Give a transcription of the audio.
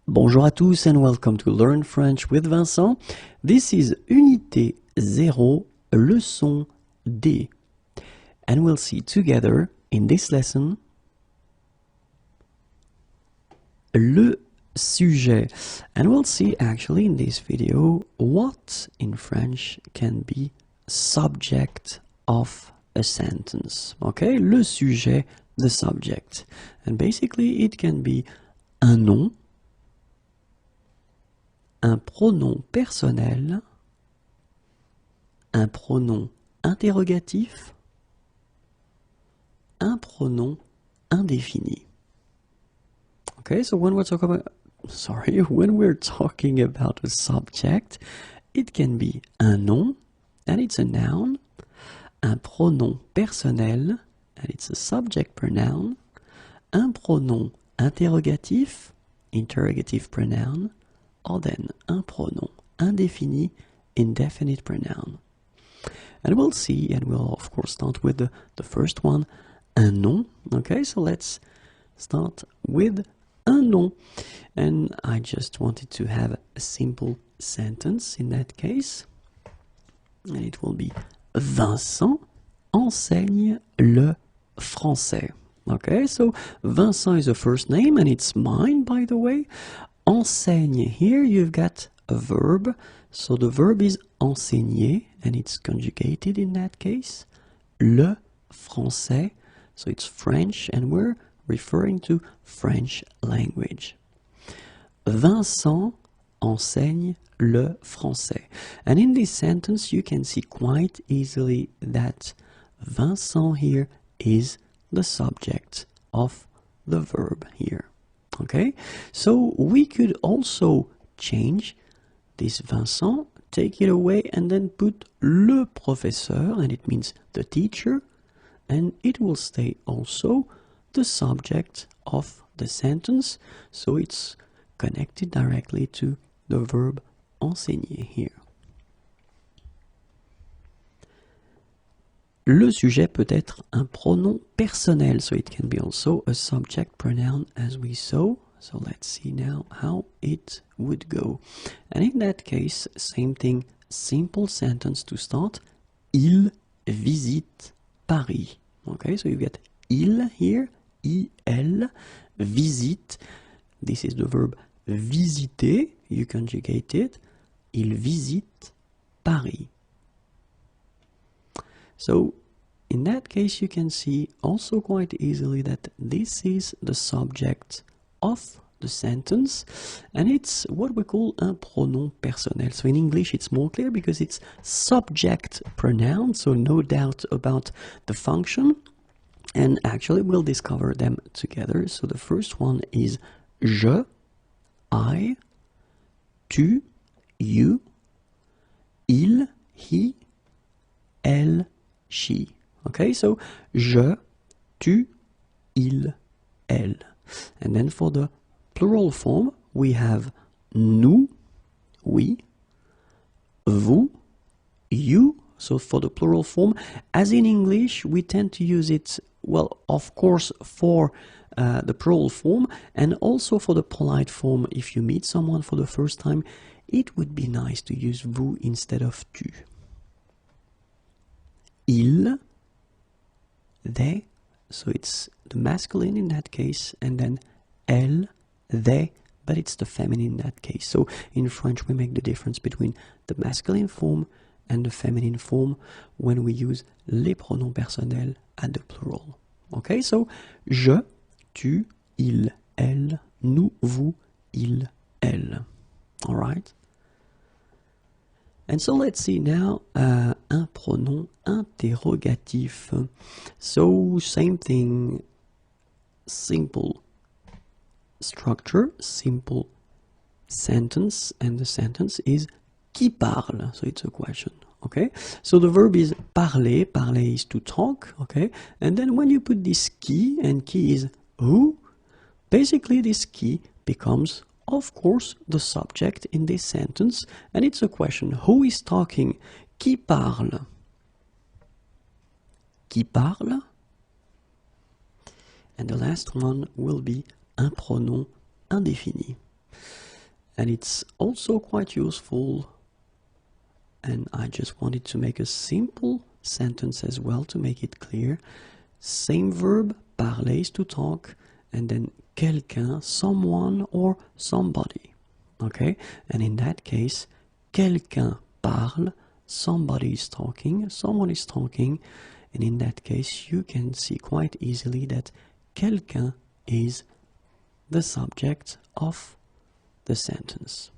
Bonjour à tous and welcome to Learn French with Vincent. This is Unité 0, leçon D. And we'll see together in this lesson le sujet. And we'll see actually in this video what in French can be subject of a sentence. Okay, le sujet, the subject. And basically it can be un nom, un pronom personnel, un pronom interrogatif, un pronom indéfini. Okay, so when we're talking about a subject, it can be un nom, and it's a noun, un pronom personnel, and it's a subject pronoun, un pronom interrogatif, interrogative pronoun, or then un pronom indéfini, indefinite pronoun. And we'll see, and we'll of course start with the first one, un nom. Okay, so let's start with un nom. And I just wanted to have a simple sentence in that case. And it will be Vincent enseigne le français. Okay, so Vincent is a first name, and it's mine, by the way. Enseigne, here you've got a verb, so the verb is enseigner, and it's conjugated in that case. Le français, so it's French, and we're referring to French language. Vincent enseigne le français. And in this sentence you can see quite easily that Vincent here is the subject of the verb here. Okay, so we could also change this Vincent, take it away, and then put le professeur, and it means the teacher, and it will stay also the subject of the sentence, so it's connected directly to the verb enseigner here. Le sujet peut être un pronom personnel, so it can be also a subject pronoun as we saw. So let's see now how it would go. And in that case, same thing, simple sentence to start. Il visite Paris. Okay, so you get il here, il, visite. This is the verb visiter, you conjugate it. Il visite Paris. So in that case you can see also quite easily that this is the subject of the sentence, and it's what we call un pronom personnel. So in English it's more clear because it's subject pronoun, so no doubt about the function, and actually we'll discover them together. So the first one is je, I, tu, you, il, he, elle, she. Okay, so je, tu, il, elle. And then for the plural form, we have nous, we, vous, you. So for the plural form, as in English, we tend to use it, well, of course, for the plural form, and also for the polite form. If you meet someone for the first time, it would be nice to use vous instead of tu. Il, they, so it's the masculine in that case, and then elle, they, but it's the feminine in that case. So in French we make the difference between the masculine form and the feminine form when we use les pronoms personnels at the plural. Okay, so je, tu, il, elle, nous, vous, il, elle. All right? And so let's see now un pronom interrogatif. So same thing, simple structure, simple sentence, and the sentence is qui parle, so it's a question. Okay, so the verb is parler, parler is to talk, okay, and then when you put this qui, and qui is who, basically this qui becomes, of course, the subject in this sentence, and it's a question. Who is talking? Qui parle? Qui parle? And the last one will be un pronom indéfini. And it's also quite useful, and I just wanted to make a simple sentence as well to make it clear. Same verb, parler is to talk, and then quelqu'un, someone or somebody. Okay? And in that case, quelqu'un parle, somebody is talking, someone is talking, and in that case you can see quite easily that quelqu'un is the subject of the sentence.